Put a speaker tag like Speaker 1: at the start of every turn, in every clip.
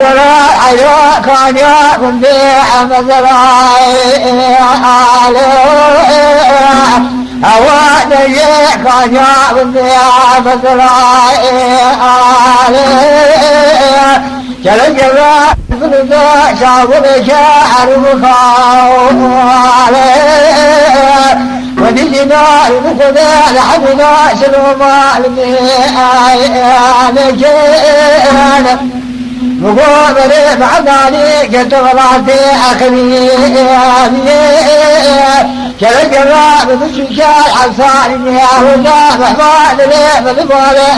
Speaker 1: أيوة كان يكون بيع مزرعي أواني كان يكون بيع مزرعي جل جل بلد شاور شعر مخاوي ونجنا المخدع لحبنا سلوما الميان مقابل بعداني قد ولعتي أخلي كل جراب بسجال عصاري يا ولا محمد لي بالبالي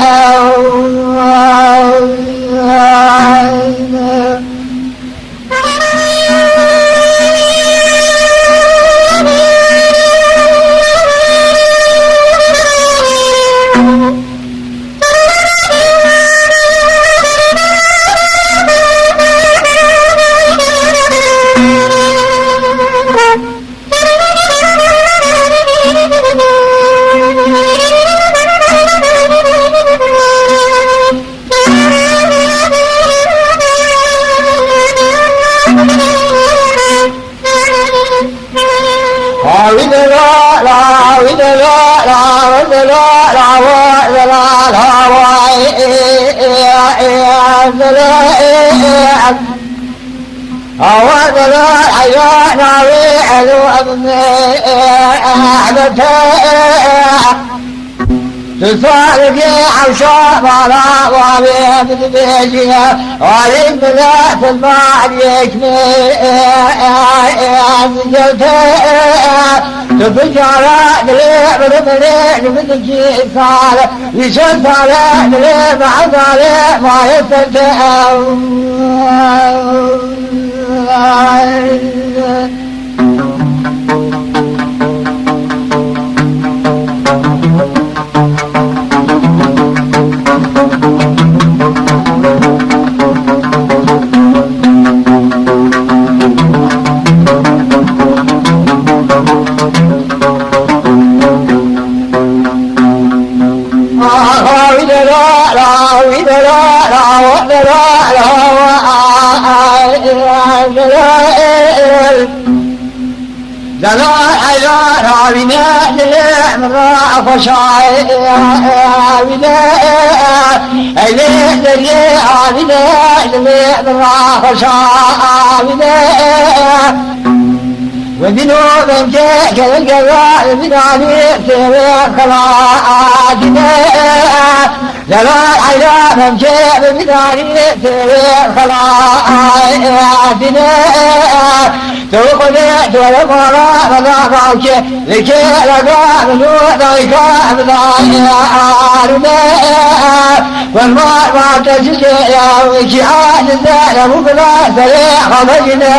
Speaker 1: أولا عيانا ويحلو أبني أحبتها تصالك عشاء على وابين بيجيها وعليم لا تسمع عليك سجلتها تفجر قليل بالمليل بدكي صالة يشد على قليل بعد عليه ما يستطيع لا عيار بنا للمرا فشاي بنا إليه بنا للمرا فشاي بنا ودينو بنجك الجوال بناني سير خلاصنا لا عيار بنجك بناني سير خلاصنا توقني ولا مرا ولا قاوش لك لا قام ولا يقام ضايع عارنا والما ما تجي يا وجه عاد لا مو بلا سريع خرجنا